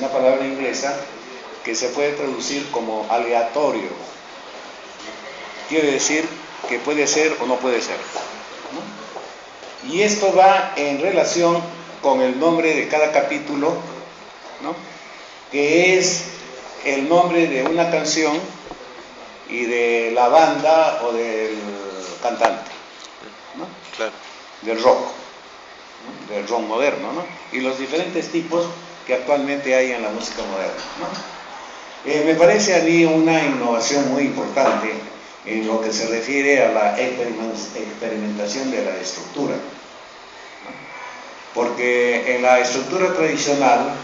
una palabra inglesa que se puede traducir como aleatorio. Quiere decir que puede ser o no puede ser, ¿no? Y esto va en relación con el nombre de cada capítulo, ¿no? Que es el nombre de una canción y de la banda o del cantante, ¿no? Claro. Del rock, ¿no? Del rock moderno, ¿no? Y los diferentes tipos que actualmente hay en la música moderna, ¿no? Me parece a mí una innovación muy importante en lo que se refiere a la experimentación de la estructura, ¿no? Porque en la estructura tradicional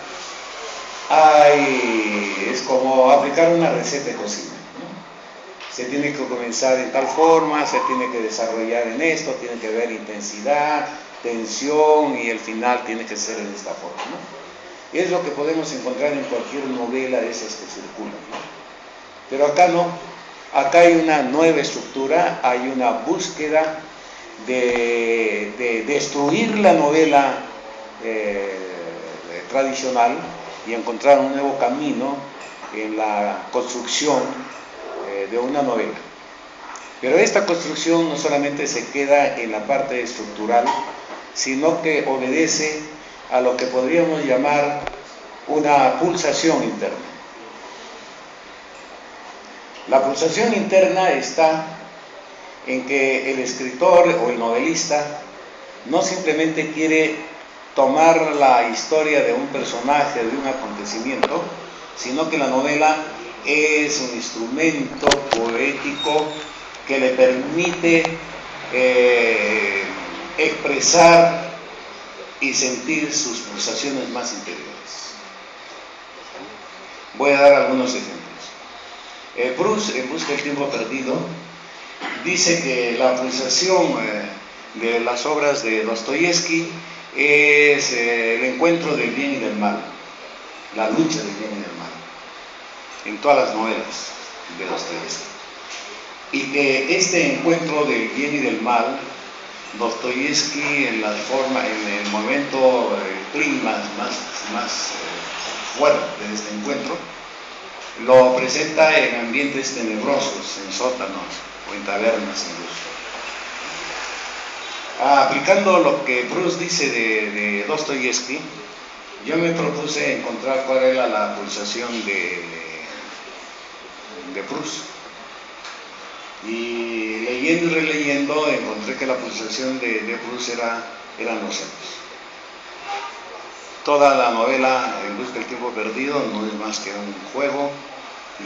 es como aplicar una receta de cocina, ¿no? Se tiene que comenzar en tal forma, se tiene que desarrollar en esto, tiene que haber intensidad, tensión y el final tiene que ser de esta forma, ¿no? Y es lo que podemos encontrar en cualquier novela de esas que circulan, ¿no? Pero acá no, acá hay una nueva estructura, hay una búsqueda de destruir la novela tradicional y encontrar un nuevo camino en la construcción de una novela. Pero esta construcción no solamente se queda en la parte estructural, sino que obedece a lo que podríamos llamar una pulsación interna. La pulsación interna está en que el escritor o el novelista no simplemente quiere tomar la historia de un personaje, de un acontecimiento, sino que la novela es un instrumento poético que le permite expresar y sentir sus pulsaciones más interiores. Voy a dar algunos ejemplos. Proust, en Busca del tiempo perdido, dice que la pulsación de las obras de Dostoyevsky es el encuentro del bien y del mal, la lucha del bien y del mal, en todas las novelas de Dostoyevsky. Y que este encuentro del bien y del mal, Dostoyevsky en el momento, el clima más fuerte de este encuentro, lo presenta en ambientes tenebrosos, en sótanos o en tabernas incluso. Aplicando lo que Proust dice de Dostoyevsky, yo me propuse encontrar cuál era la pulsación de Proust. Y leyendo y releyendo encontré que la pulsación de Proust eran los celos. Toda la novela En Busca del tiempo perdido no es más que un juego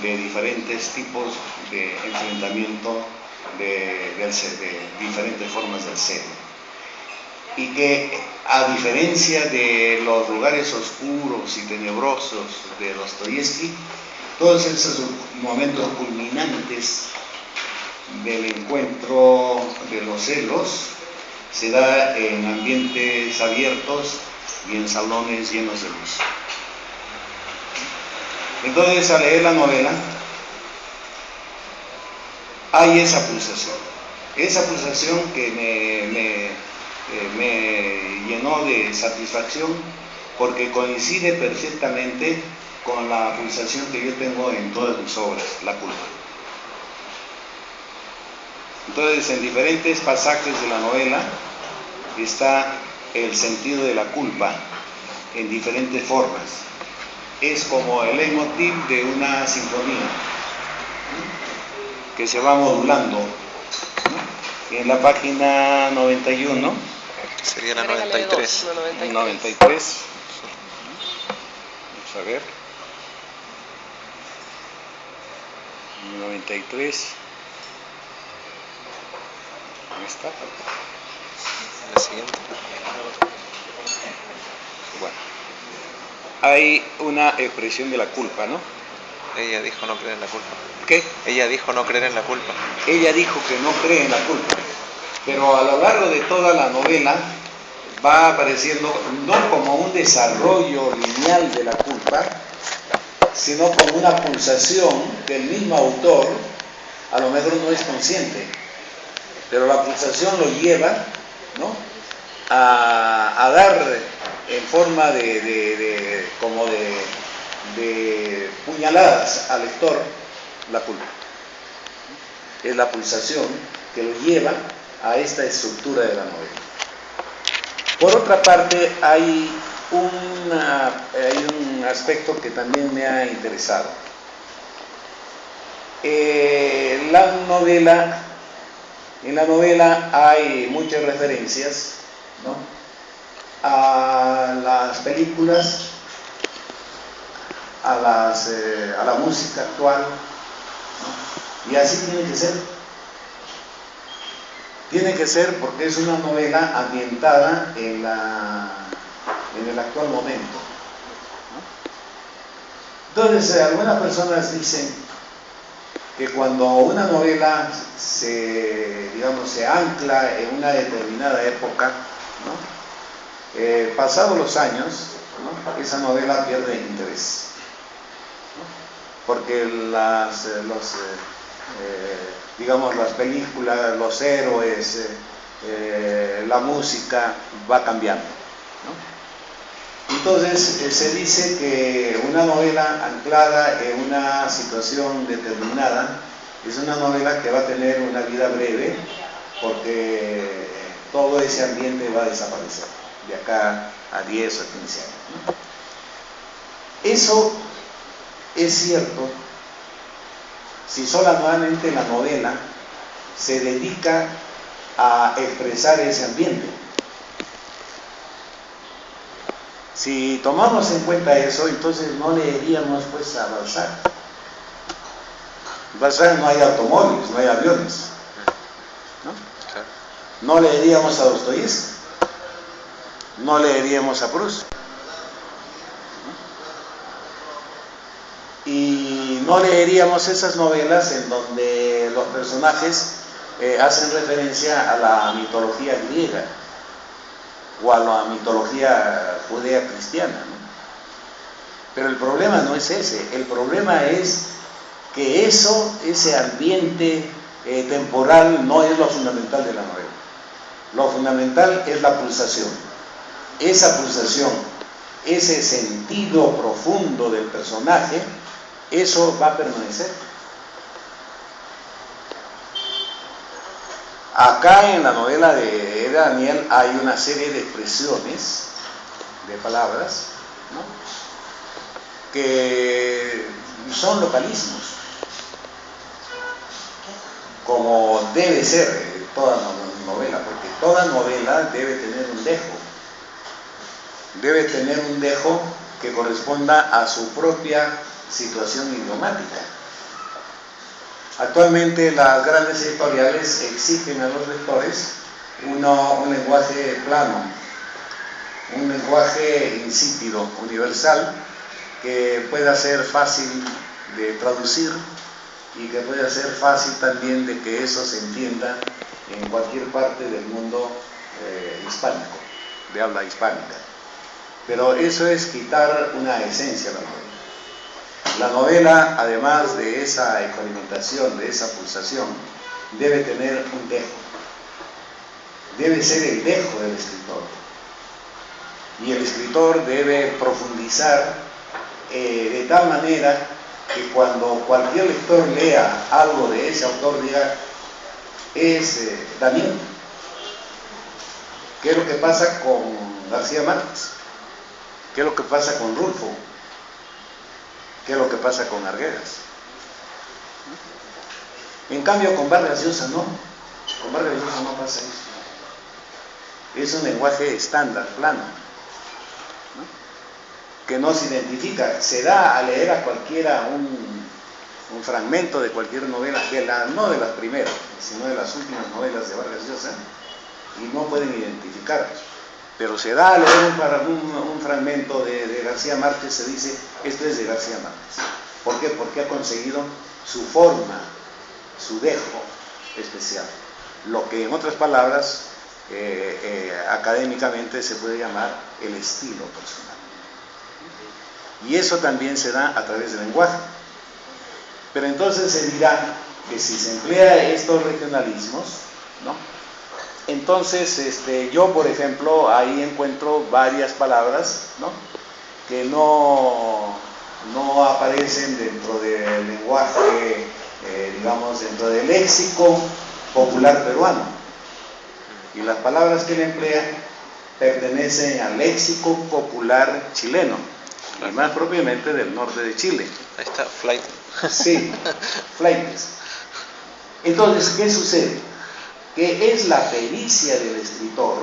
de diferentes tipos de enfrentamiento de diferentes formas del ser. Y que a diferencia de los lugares oscuros y tenebrosos de Dostoyevsky, todos esos momentos culminantes del encuentro de los celos se da en ambientes abiertos y en salones llenos de luz. Entonces, al leer la novela, hay esa pulsación que me llenó de satisfacción porque coincide perfectamente con la pulsación que yo tengo en todas mis obras, la culpa. Entonces, en diferentes pasajes de la novela está el sentido de la culpa en diferentes formas. Es como el leitmotiv de una sinfonía que se va modulando, ¿no? En la página 91 sería la 93. 93. Vamos a ver. 93. ¿Dónde está? La siguiente. Bueno, hay una expresión de la culpa, ¿no? Ella dijo no creer en la culpa. ¿Qué? Ella dijo no creer en la culpa. Ella dijo que no cree en la culpa, pero a lo largo de toda la novela va apareciendo no como un desarrollo lineal de la culpa, sino como una pulsación que el mismo autor a lo mejor no es consciente, pero la pulsación lo lleva, ¿no?, a dar en forma como de señaladas al lector la culpa. Es la pulsación que lo lleva a esta estructura de la novela. Por otra parte, hay un aspecto que también me ha interesado. En la novela hay muchas referencias, ¿no?, a las películas, a la música actual, ¿no? Y así tiene que ser. Tiene que ser porque es una novela ambientada en el actual momento, ¿no? Entonces, algunas personas dicen que cuando una novela se ancla en una determinada época, ¿no?, pasados los años, ¿no?, esa novela pierde interés, ¿no?, porque las películas, los héroes, la música va cambiando, ¿no? Entonces se dice que una novela anclada en una situación determinada es una novela que va a tener una vida breve, porque todo ese ambiente va a desaparecer de acá a 10 o 15 años, ¿no? Eso es cierto si solamente la novela se dedica a expresar ese ambiente. Si tomamos en cuenta eso, entonces no leeríamos pues a Balzac. En Balzac no hay automóviles, no hay aviones, ¿no? No leeríamos a Dostoyevsky, no leeríamos a Proust, ¿no? Y no leeríamos esas novelas en donde los personajes hacen referencia a la mitología griega o a la mitología judeo-cristiana, ¿no? Pero el problema no es ese, el problema es que ese ambiente temporal no es lo fundamental de la novela. Lo fundamental es la pulsación. Esa pulsación, ese sentido profundo del personaje, eso va a permanecer. Acá en la novela de Daniel hay una serie de expresiones, de palabras, ¿no?, que son localismos, como debe ser toda novela, porque toda novela debe tener un dejo que corresponda a su propia situación idiomática. Actualmente las grandes editoriales exigen a los lectores un lenguaje plano, un lenguaje insípido, universal, que pueda ser fácil de traducir y que pueda ser fácil también de que eso se entienda en cualquier parte del mundo hispánico, de habla hispánica. Pero eso es quitar una esencia a la novela. La novela, además de esa experimentación, de esa pulsación, debe tener un dejo. Debe ser el dejo del escritor. Y el escritor debe profundizar de tal manera que cuando cualquier lector lea algo de ese autor diga, es Daniel. ¿Qué es lo que pasa con García Márquez? ¿Qué es lo que pasa con Rulfo? ¿Qué es lo que pasa con Arguedas? En cambio con Vargas Llosa no. Con Vargas Llosa no pasa eso. Es un lenguaje estándar, plano, ¿no?, que no se identifica. Se da a leer a cualquiera un fragmento de cualquier novela, no de las primeras, sino de las últimas novelas de Vargas Llosa, y no pueden identificar. Pero se da a leer un fragmento de García Márquez, se dice, esto es de García Márquez. ¿Por qué? Porque ha conseguido su forma, su dejo especial. Lo que en otras palabras, académicamente se puede llamar el estilo personal. Y eso también se da a través del lenguaje. Pero entonces se dirá que si se emplea estos regionalismos, ¿no?, entonces yo, por ejemplo, ahí encuentro varias palabras, ¿no?, que no aparecen aparecen dentro del lenguaje, digamos, dentro del léxico popular peruano. Y las palabras que él emplea pertenecen al léxico popular chileno, y más propiamente del norte de Chile. Ahí está, flight. Sí, flightes. Entonces, ¿qué sucede? Que es la pericia del escritor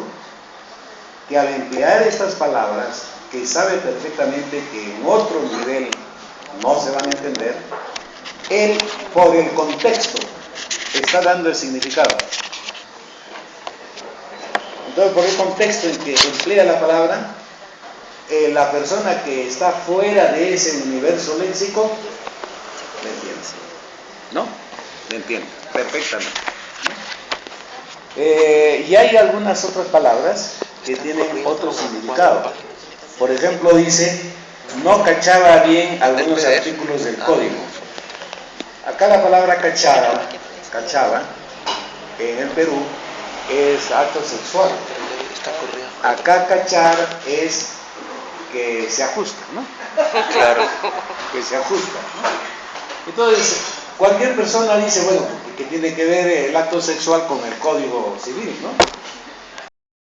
que al emplear estas palabras, que sabe perfectamente que en otro nivel no se van a entender, él, por el contexto, está dando el significado. Entonces, por el contexto en que emplea la palabra, la persona que está fuera de ese universo léxico, le entiende. ¿No? Le entiende, perfectamente. Y hay algunas otras palabras que tienen otro significado. Por ejemplo, dice, no cachaba bien algunos artículos del código. Acá la palabra cachaba, en el Perú, es acto sexual. Acá cachar es que se ajusta, ¿no? Claro. Que se ajusta, ¿no? Entonces, cualquier persona dice, bueno, que tiene que ver el acto sexual con el código civil, ¿no?